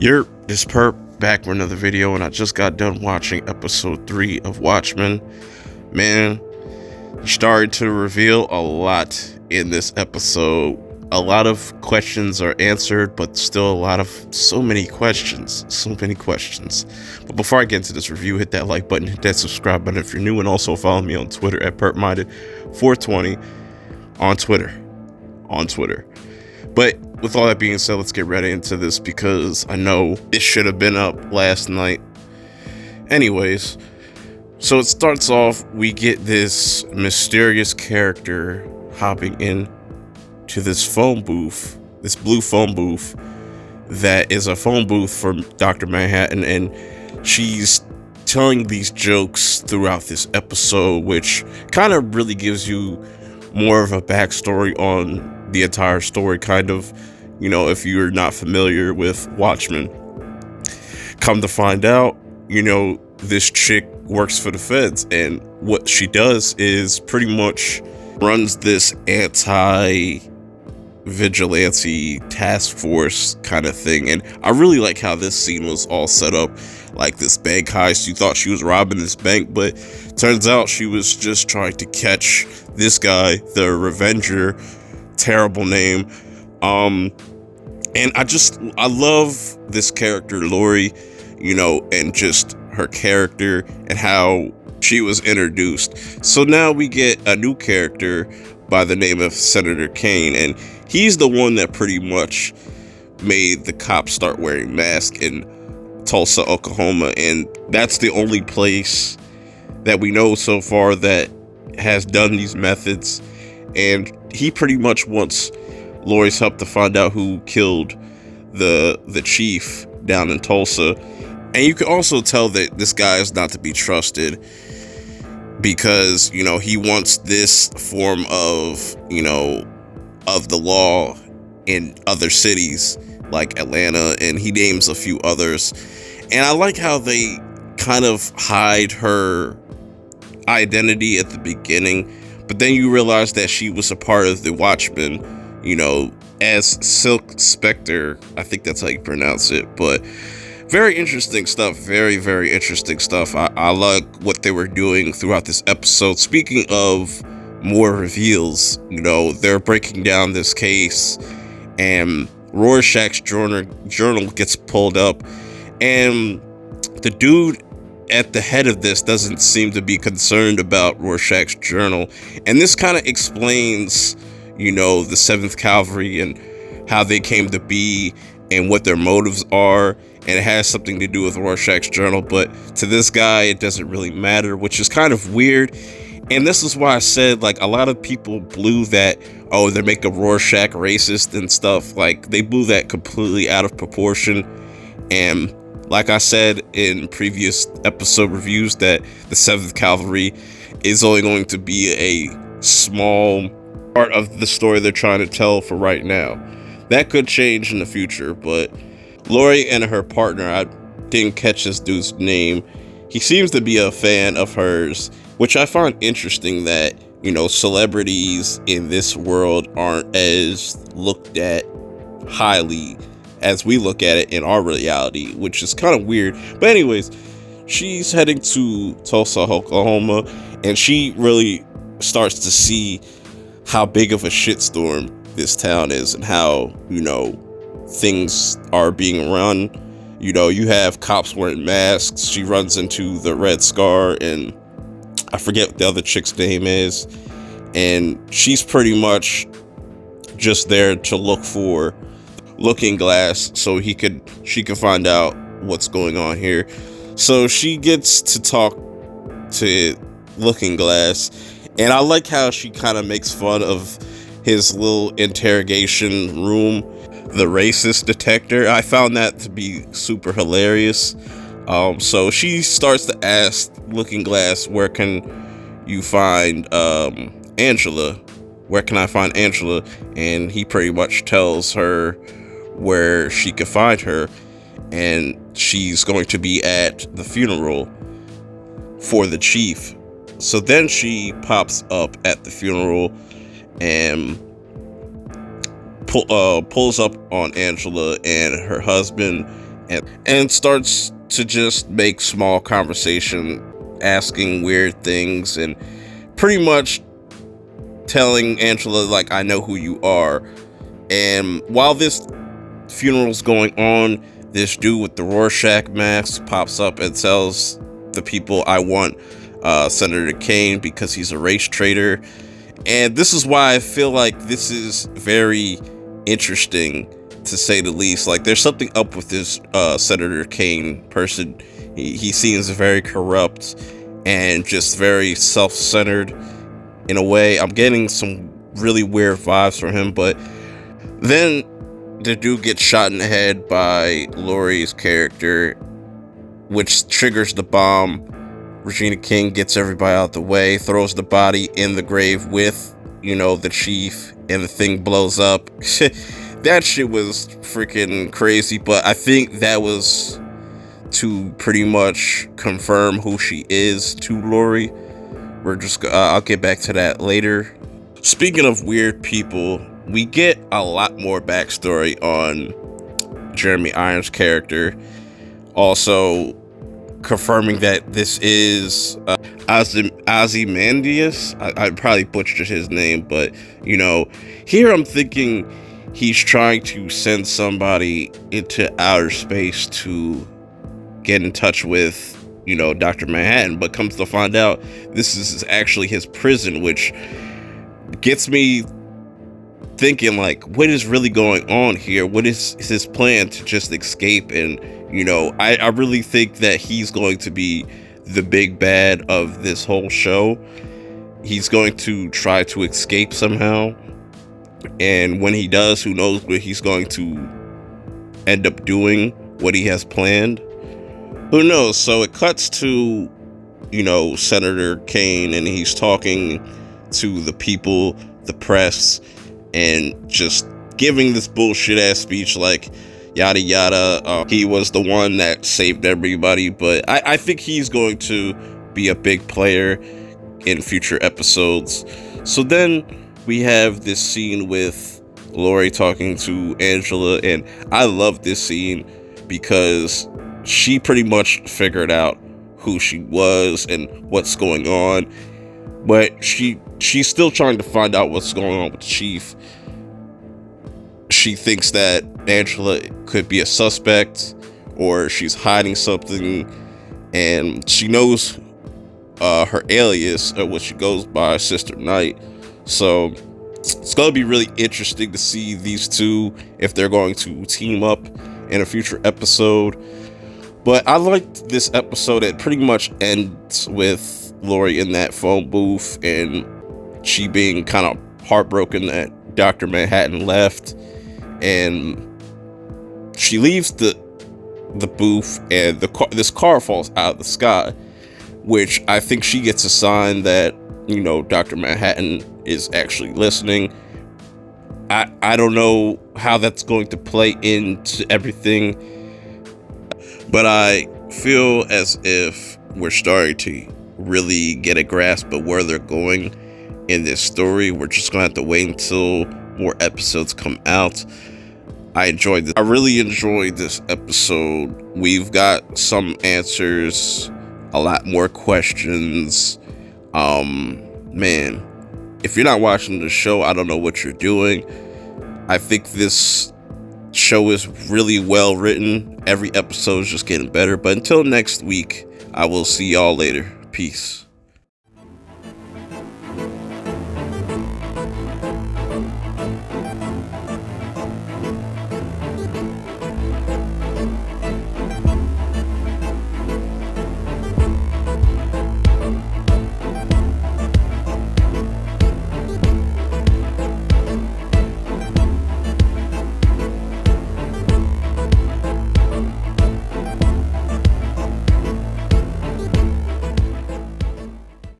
This perp back with another video, and I just got done watching episode 3 of Watchmen. Man, started to reveal a lot in this episode. A lot of questions are answered, but still so many questions. But before I get into this review, hit that like button, hit that subscribe button if you're new, and also follow me on Twitter at perpminded420 on Twitter. But with all that being said, let's get right into this because I know this should have been up last night. Anyways, so it starts off, we get this mysterious character hopping in to this phone booth, this blue phone booth that is a phone booth for Dr. Manhattan, and she's telling these jokes throughout this episode, which kind of really gives you more of a backstory on the entire story, kind of, you know, if you're not familiar with Watchmen. Come to find out, you know, this chick works for the feds, and what she does is pretty much runs this anti-vigilante task force kind of thing. And I really like how this scene was all set up, like this bank heist. You thought she was robbing this bank, but turns out she was just trying to catch this guy, the Revenger, terrible name. And I love this character Lori, you know, and just her character and how she was introduced. So now we get a new character by the name of Senator Kane, and he's the one that pretty much made the cops start wearing masks in Tulsa, Oklahoma, and that's the only place that we know so far that has done these methods. And he pretty much wants Lori's help to find out who killed the chief down in Tulsa. And you can also tell that this guy is not to be trusted because, you know, he wants this form of, you know, of the law in other cities like Atlanta, and he names a few others. And I like how they kind of hide her identity at the beginning, but then you realize that she was a part of the Watchmen, you know, as Silk Spectre. I think that's how you pronounce it. But very interesting stuff. Very, very interesting stuff. I like what they were doing throughout this episode. Speaking of more reveals, you know, they're breaking down this case, and Rorschach's journal gets pulled up, and the dude at the head of this doesn't seem to be concerned about Rorschach's journal. And this kind of explains, you know, the 7th Cavalry and how they came to be and what their motives are. And it has something to do with Rorschach's journal, but to this guy, it doesn't really matter, which is kind of weird. And this is why I said, like, a lot of people blew that, oh, they're making Rorschach racist and stuff. Like, they blew that completely out of proportion. And like I said in previous episode reviews, that the 7th Cavalry is only going to be a small part of the story they're trying to tell for right now. That could change in the future, but Lori and her partner, I didn't catch this dude's name. He seems to be a fan of hers, which I find interesting that, you know, celebrities in this world aren't as looked at highly as we look at it in our reality, which is kind of weird. But anyways, she's heading to Tulsa, Oklahoma, and she really starts to see how big of a shitstorm this town is and how, you know, things are being run. You know, you have cops wearing masks. She runs into the Red Scar, and I forget what the other chick's name is, and she's pretty much just there to look for Looking Glass so she could find out what's going on here. So she gets to talk to Looking Glass, and I like how she kind of makes fun of his little interrogation room, the racist detector. I found that to be super hilarious. So she starts to ask Looking Glass, where can you find Angela? Where can I find Angela? And he pretty much tells her where she could find her, and she's going to be at the funeral for the chief. So then she pops up at the funeral and pulls up on Angela and her husband and starts to just make small conversation, asking weird things, and pretty much telling Angela, like, I know who you are. And while this funeral's going on, this dude with the Rorschach mask pops up and tells the people, I want Senator Kane because he's a race traitor. And this is why I feel like this is very interesting, to say the least. Like, there's something up with this Senator Kane person. He seems very corrupt and just very self-centered in a way. I'm getting some really weird vibes from him, but then the dude gets shot in the head by Laurie's character, which triggers the bomb. Regina King gets everybody out the way, throws the body in the grave with, the chief, and the thing blows up. That shit was freaking crazy, but I think that was to pretty much confirm who she is to Laurie. I'll get back to that later. Speaking of weird people, we get a lot more backstory on Jeremy Irons' character. Also confirming that this is Ozymandias. I probably butchered his name, but here I'm thinking he's trying to send somebody into outer space to get in touch with, Dr. Manhattan, but comes to find out this is actually his prison, which gets me thinking, like, what is really going on here? What is his plan to just escape? And I really think that he's going to be the big bad of this whole show. He's going to try to escape somehow, and when he does, who knows what he's going to end up doing, what he has planned. Who knows? So it cuts to Senator Kane, and he's talking to the people, the press, and just giving this bullshit ass speech like yada yada. He was the one that saved everybody, but I think he's going to be a big player in future episodes. So then we have this scene with Laurie talking to Angela, and I love this scene because she pretty much figured out who she was and what's going on, but she's still trying to find out what's going on with Chief. She thinks that Angela could be a suspect, or she's hiding something, and she knows her alias, or what she goes by, Sister Night. So it's going to be really interesting to see these two, if they're going to team up in a future episode. But I liked this episode. It pretty much ends with Laurie in that phone booth, and she being kind of heartbroken that Dr. Manhattan left. And she leaves the booth, and this car falls out of the sky, which I think she gets a sign that, Dr. Manhattan is actually listening. I don't know how that's going to play into everything, but I feel as if we're starting to really get a grasp of where they're going in this story. We're just going to have to wait until more episodes come out. I really enjoyed this episode. We've got some answers, a lot more questions. Man, if you're not watching the show, I don't know what you're doing. I think this show is really well written. Every episode is just getting better. But until next week, I will see y'all later. Peace.